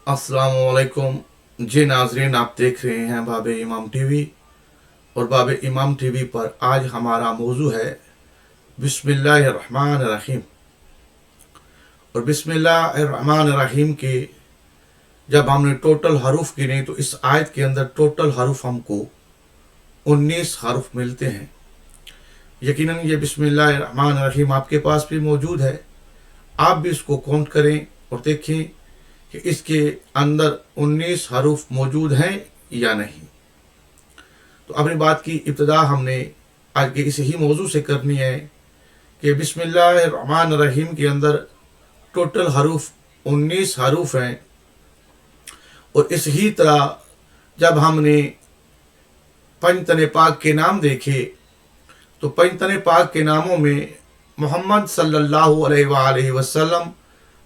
अस्सलामुअलैकुम। जी नाजरीन, आप देख रहे हैं बाब इमाम टीवी। और बाब इमाम टीवी पर आज हमारा मौजू है बिस्मिल्लाहिर्रहमानिर्रहीम। और बिस्मिल्लाहिर्रहमानिर्रहीम के जब हमने टोटल हरूफ गिने तो इस आयत के अंदर टोटल हरूफ हमको 19 हरूफ मिलते हैं। यकीनन ये बिस्मिल्लाहिर्रहमानिर्रहीम आपके पास भी मौजूद है। आप भी इसको काउंट करें और देखें कि इसके अंदर 19 हरूफ मौजूद हैं या नहीं। तो अपनी बात की इब्तिदा हमने आज के इसी ही मौजू से करनी है कि बिस्मिल्लाहिर्रहमानिर्रहीम के अंदर टोटल हरूफ 19 हरूफ हैं। और इसी तरह जब हमने पंजतन पाक के नाम देखे तो पंजतन पाक के नामों में मोहम्मद सल्लल्लाहु अलैहि वसल्लम,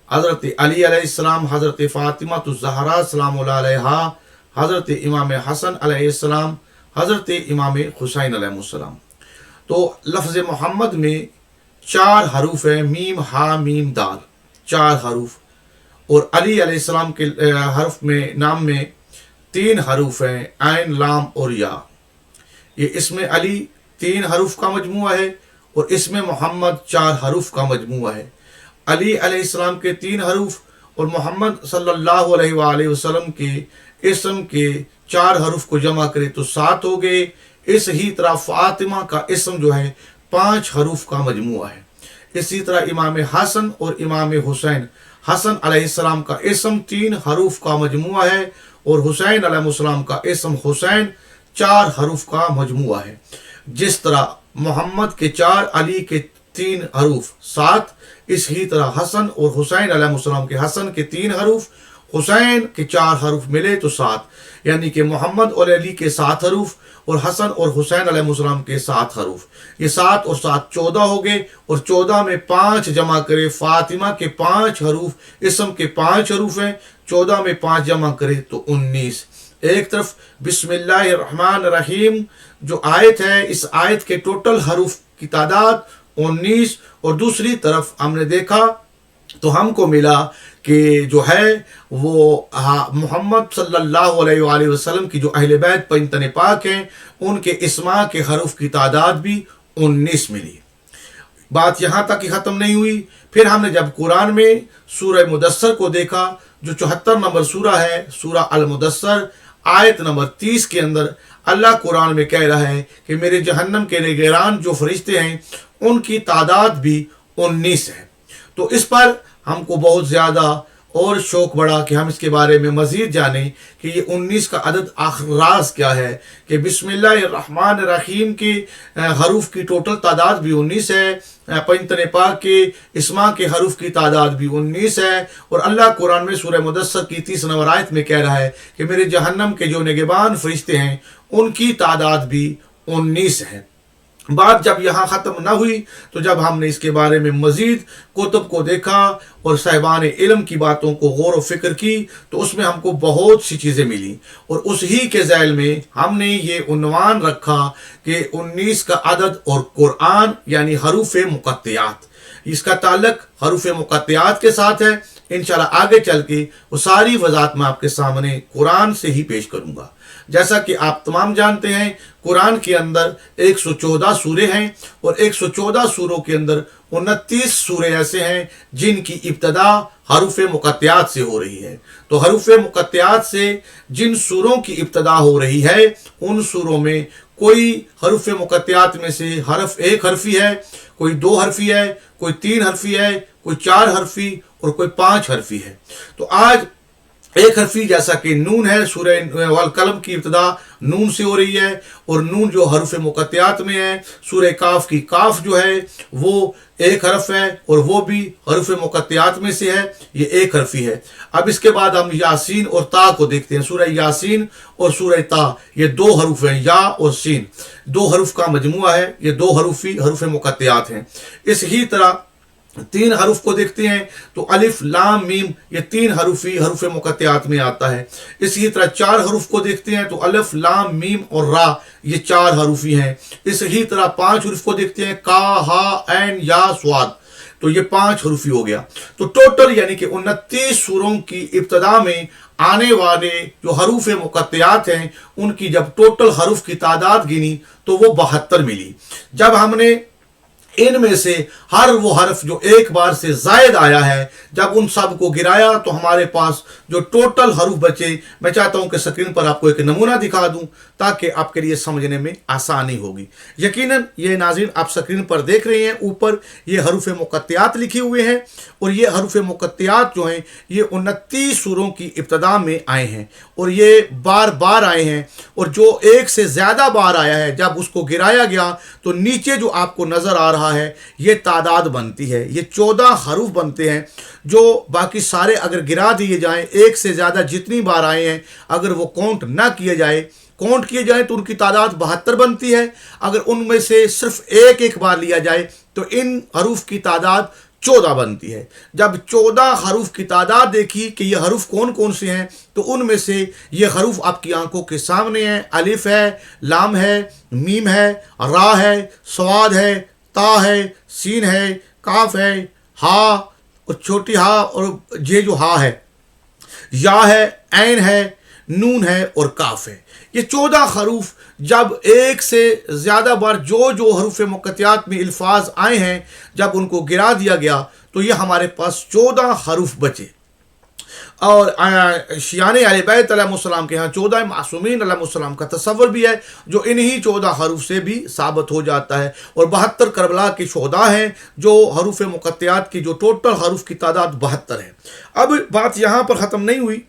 हज़रत अली अलैहिस्सलाम, हज़रत फ़ातिमा ज़हरा सलाम अलैहा, हज़रत इमाम हसन अलैहिस्सलाम, हज़रत इमाम हुसैन अलैहिस्सलाम। तो लफ्ज़ मोहम्मद में 4 हरूफ हैं, मीम हा मीम दाल, 4 हरूफ। और अली अलैहिस्सलाम के हर्फ में नाम में 3 हरूफ हैं, ऐन लाम और या। ये इसमें अली 3 हरूफ का मजमुआ है और इसमें मोहम्मद 4 हरूफ का मजमुआ है। अली अलैहिस्सलाम के 3 हरूफ और मोहम्मद सल्लल्लाहु अलैहि वसल्लम के इसम के 4 हरूफ को जमा करें तो 7 हो गए। इस ही तरह फातिमा का इसम जो है 5 हरूफ का मजमुआ है। इसी तरह इमाम हसन और इमाम हुसैन, हसन अलैहिस्सलाम का इसम 3 हरूफ का मजमुआ है और हुसैन अलैहिस्सलाम का इसम हुसैन 4 हरूफ का मजमुआ है। जिस तरह मोहम्मद के 4, अली के 3 हरूफ 7, इसी तरह हसन और हुसैन अलैहिस्सलाम के हसन के 3 हरूफ, हुसैन के 4 हरूफ मिले तो 7, यानी कि मोहम्मद और अली के 7 हरूफ और हसन और हुसैन अलैहिस्सलाम के 7 हरूफ। ये 7 और 7 14 हो गए और 14 में 5 जमा करे, फातिमा के 5 हरूफ, इसम के 5 हरूफ हैं, 14 में 5 जमा करे तो 19। एक तरफ बिस्मिल्लाहिर्रहमानिर्रहीम जो आयत है, इस आयत के टोटल हरूफ की तादाद 19, और दूसरी तरफ हमने देखा तो हमको मिला कि जो है वो मोहम्मद सल्लल्लाहु अलैहि वसल्लम की जो अहले बैत पंजतन पाक हैं उनके इस्मा के हरूफ की तादाद भी 19 मिली। बात यहाँ तक ही ख़त्म नहीं हुई। फिर हमने जब कुरान में सूरह मुदस्सर को देखा, जो 74 नंबर सूरा है, सूरा अल मुदस्सर, आयत नंबर 30 के अंदर अल्लाह कुरान में कह रहा है कि मेरे जहन्नम के निगरान जो फरिश्ते हैं उनकी तादाद भी 19 है। तो इस पर हमको बहुत ज़्यादा और शौक़ बढ़ा कि हम इसके बारे में मज़ीद जानें कि ये 19 का अदद आखिर राज क्या है, कि बिस्मिल्लाहिर्रहमानिर्रहीम के हरूफ की टोटल तादाद भी 19 है, पंजतन पाक के इस्मा के हरूफ की तादाद भी 19 है। और अल्लाह कुरान में सूरह मुदस्सर की 30 नंबर आयत में कह रहा है कि मेरे जहन्नम के जो निगहबान फरिश्ते हैं उनकी तादाद भी 19 है। बात जब यहाँ ख़त्म ना हुई तो जब हमने इसके बारे में मज़ीद कुतुब को देखा और साहिबान इल्म की बातों को गौर व फिक्र की तो उसमें हमको बहुत सी चीज़ें मिली। और उस ही के ज़ैल में हमने ये उन्वान रखा कि 19 का अदद और कुरान यानी हरूफ मुक़त्तियात, इसका ताल्लुक हरूफ मुक़त्तियात के साथ है। इंशाअल्लाह आगे चल के वो सारी वज़ाहत मैं आपके सामने कुरान से ही पेश करूँगा। जैसा कि आप तमाम जानते हैं कुरान के अंदर 114 सूरे हैं और 114 सूरों के अंदर 29 सूरे ऐसे हैं जिनकी इब्तदा हरूफ मुक़त्तियात से हो रही है। तो हरूफ मुक़त्तियात से जिन सूरों की इब्तदा हो रही है उन सूरों में कोई हरूफ मुक़त्तियात में से हरफ 1 हरफी है, कोई 2 हरफी है, कोई 3 हरफी है, कोई 4 हरफी और कोई 5 हरफी है। तो आज 1 हरफी जैसा कि नून है, सूरह वल कलम की इब्तिदा नून से हो रही है और नून जो हरूफ मुक़त्तियात में है। सूरह काफ की काफ जो है वो 1 हरफ है और वो भी हरूफ मुक़त्तियात में से है, ये 1 हरफी है। अब इसके बाद हम यासीन और ता को देखते हैं। सूरह यासीन और सूरह ता ये 2 हरूफ हैं, या और सीन 2 हरूफ का मजमुआ है, ये 2 हरूफी हरूफ मुक़त्तियात हैं। इस ही तरह 3 हरूफ को देखते हैं तो अलिफ लाम मीम ये 3 हरूफी हरूफ मुक़त्तियात में आता है। इसी तरह 4 हरूफ को देखते हैं तो अलिफ लाम मीम और रा ये 4 हरूफी हैं। इसी तरह 5 हरूफ को देखते हैं का हा ऐन या स्वाद, तो ये 5 हरूफी हो गया। तो टोटल यानी कि 29 सूरों की इब्तदा में आने वाले जो हरूफ मुक़त्तियात हैं, उनकी जब टोटल हरूफ की तादाद गिनी तो वो 72 मिली। जब हमने इनमें से हर वो हर्फ जो एक बार से जायद आया है, जब उन सब को गिराया तो हमारे पास जो टोटल हरूफ बचे, मैं चाहता हूं कि स्क्रीन पर आपको एक नमूना दिखा दूं ताकि आपके लिए समझने में आसानी होगी। यकीनन ये नाज़रीन आप स्क्रीन पर देख रहे हैं, ऊपर ये हरूफ मुक़त्तियात लिखे हुए हैं और ये हरूफ मुक़त्तियात जो हैं ये 29 सूरों की इब्तदा में आए हैं और ये बार बार आए हैं। और जो एक से ज़्यादा बार आया है, जब उसको गिराया गया तो नीचे जो आपको नज़र आ रहा है ये तादाद बनती है, ये 14 हरूफ बनते हैं। जो बाकी सारे अगर गिरा दिए जाएं, एक से ज़्यादा जितनी बार आए हैं अगर वो काउंट ना किए जाए तो उनकी तादाद 72 बनती है। अगर उनमें से सिर्फ एक बार लिया जाए तो इन हरूफ की तादाद 14 बनती है। जब 14 हरूफ की तादाद देखी कि ये हरूफ कौन कौन से हैं, तो उनमें से ये हरूफ आपकी आंखों के सामने हैं। अलिफ है, लाम है, मीम है, रा है, स्वाद है, ता है, सीन है, काफ है, हा और छोटी हा और ये जो हा है, या है, ऐन है, नून है और काफ है। ये 14 हरूफ जब एक से ज़्यादा बार जो हरूफ मुक़त्तियात में अल्फाज आए हैं, जब उनको गिरा दिया गया तो ये हमारे पास 14 हरूफ बचे। और शियाने अहले बैत अलैहिस्सलाम के यहाँ 14 मासूमीन अलैहिस्सलाम का तस्वर भी है जो इन्हीं 14 हरूफ से भी साबित हो जाता है। और 72 करबला के शोहदा हैं जो हरूफ मुक़त्तियात की जो टोटल हरूफ की तादाद 72 है। अब बात यहाँ पर ख़त्म नहीं हुई,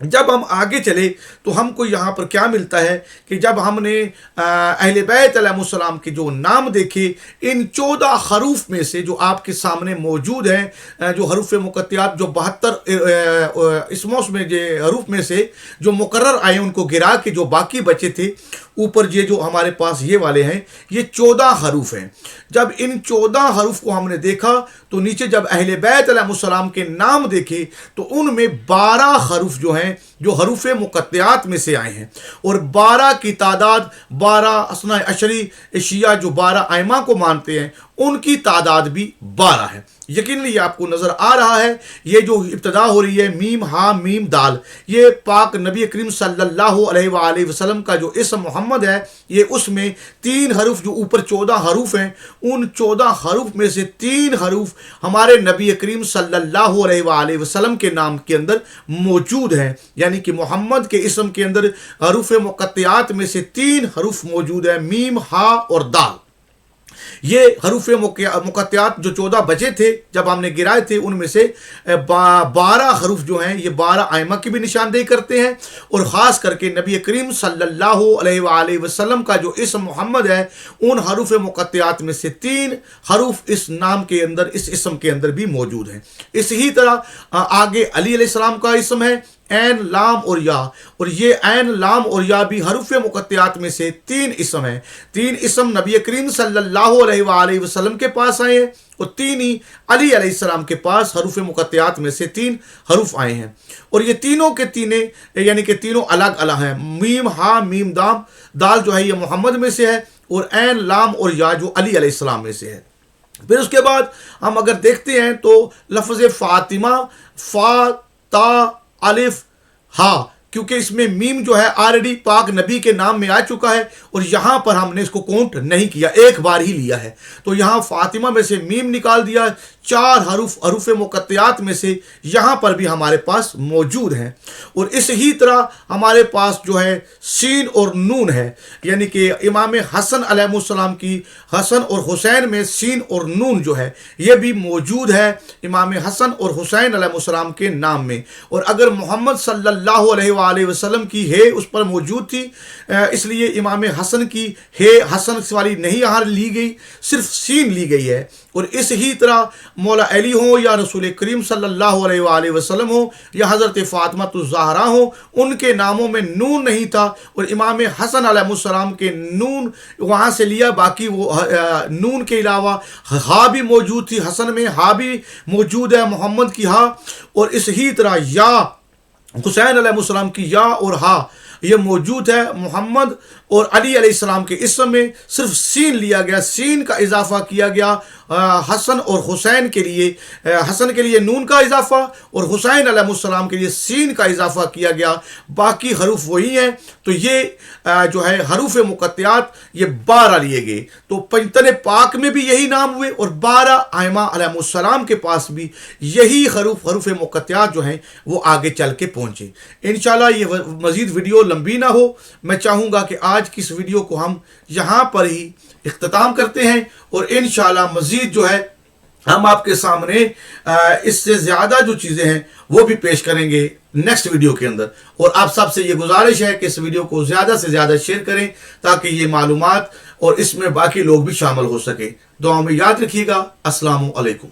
जब हम आगे चले तो हमको यहाँ पर क्या मिलता है कि जब हमने अहले बैत अलैहिस्सलाम के जो नाम देखे, इन 14 हरूफ में से जो आपके सामने मौजूद हैं, जो हरूफ मुक़त्तियात जो 72 इसमों में जो हरूफ में से जो मुकर्रर आए उनको गिरा के जो बाकी बचे थे, ऊपर ये जो हमारे पास ये वाले हैं, ये 14 हरूफ हैं। जब इन 14 हरूफ को हमने देखा तो नीचे जब अहले बैत अलैहिस्सलाम के नाम देखे तो उनमें 12 हरूफ जो हैं जो हरूफ मुक़त्तियात में से आए हैं। और 12 की तादाद 12 असना अशरी शिया जो 12 आइमा को मानते हैं उनकी तादाद भी 12 है। यकीनन ये आपको नज़र आ रहा है, ये जो इब्तदा हो रही है मीम हा मीम दाल, ये पाक नबी करीम सल्लल्लाहु अलैहि वसल्लम का जो इस्म मोहम्मद है, ये उसमें 3 हरूफ जो ऊपर 14 हरूफ हैं, उन 14 हरूफ में से 3 हरूफ हमारे नबी करीम सल्लल्लाहु अलैहि वसल्लम के नाम के अंदर मौजूद हैं। यानी कि मोहम्मद के इस्म के अंदर हरूफ मुक़त्तियात में से 3 हरूफ मौजूद है, मीम हा और दाल। ये हरूफ मुक़त्तियात जो 14 बचे थे जब हमने गिराए थे, उनमें से 12 हरूफ जो हैं ये 12 आइमा की भी निशानदेही करते हैं। और ख़ास करके नबी करीम सल्लल्लाहु अलैहि वसल्लम का जो इस्म मोहम्मद है, उन हरूफ मुक़त्तियात में से 3 हरूफ इस नाम के अंदर, इस इस्म के अंदर भी मौजूद हैं। इसी तरह आगे अली अलैहिस्सलाम का इस्म है ऐन लाम और या, और ये ऐन लाम और या भी हरूफ मुक़त्तियात में से 3 इस्म हैं। 3 इस्म नबी करीम सल्लल्लाहु अलैहि वसल्लम के पास आए हैं और 3 ही अली अलैहिस्सलाम के पास हरूफ मुक़त्तियात में से 3 हरूफ आए हैं। और ये तीनों के तीने यानी कि तीनों अलग अलग हैं। मीम हा मीम दाम दाल जो है ये मोहम्मद में से है और ऐन लाम और या जो अली अलैहिस्सलाम में से है। फिर उसके बाद हम अगर देखते हैं तो लफ्ज़ फ़ातिमा, फ़ा ता अलिफ हा, क्योंकि इसमें मीम जो है ऑलरेडी पाक नबी के नाम में आ चुका है और यहाँ पर हमने इसको काउंट नहीं किया, एक बार ही लिया है। तो यहाँ फ़ातिमा में से मीम निकाल दिया, 4 हरूफ मुक़त्तियात में से यहाँ पर भी हमारे पास मौजूद हैं। और इस ही तरह हमारे पास जो है सीन और नून है, यानी कि इमाम हसन अलैहिस्सलाम की हसन और हुसैन में सीन और नून जो है ये भी मौजूद है इमाम हसन और हुसैन अलैहिस्सलाम के नाम में। और अगर मोहम्मद सल्लल्लाहु अलैहि वसल्लम की है उस पर मौजूद थी, इसलिए इमाम हसन की है हसन वाली नहीं यहाँ ली गई, सिर्फ सीन ली गई है। और इस ही तरह मौला अली हो या रसूल करीम सल्लल्लाहु अलैहि वसल्लम हो या हज़रत फ़ातिमा ज़हरा हो, उनके नामों में नून नहीं था और इमाम हसन अलैहिस्सलाम के नून वहाँ से लिया, बाकी वो नून के अलावा हा भी मौजूद थी, हसन में हा भी मौजूद है, मोहम्मद की हा। और इस ही तरह या हुसैन अलैहिस्सलाम की या और हा, یہ موجود ہے محمد اور علی علیہ السلام کے اسم میں صرف سین لیا گیا, سین کا اضافہ کیا گیا حسن اور حسین کے لیے, حسن کے لیے نون کا اضافہ اور حسین علیہ السلام کے لیے سین کا اضافہ کیا گیا, باقی حروف وہی ہیں. تو یہ جو ہے حروف مقطعات یہ 12 لیے گئے. تو پنجتن پاک میں بھی یہی نام ہوئے اور 12 ائمہ علیہ السلام کے پاس بھی یہی حروف مقطعات جو ہیں وہ آگے چل کے پہنچے. انشاءاللہ یہ مزید ویڈیو لمبی نہ ہو, میں چاہوں گا کہ آج کی اس ویڈیو کو ہم یہاں پر ہی اختتام کرتے ہیں اور انشاءاللہ مزید جو ہے ہم آپ کے سامنے اس سے زیادہ جو چیزیں ہیں وہ بھی پیش کریں گے نیکسٹ ویڈیو کے اندر. اور آپ سب سے یہ گزارش ہے کہ اس ویڈیو کو زیادہ سے زیادہ شیئر کریں تاکہ یہ معلومات اور اس میں باقی لوگ بھی شامل ہو سکیں. دعا میں یاد رکھیے گا. السلام علیکم.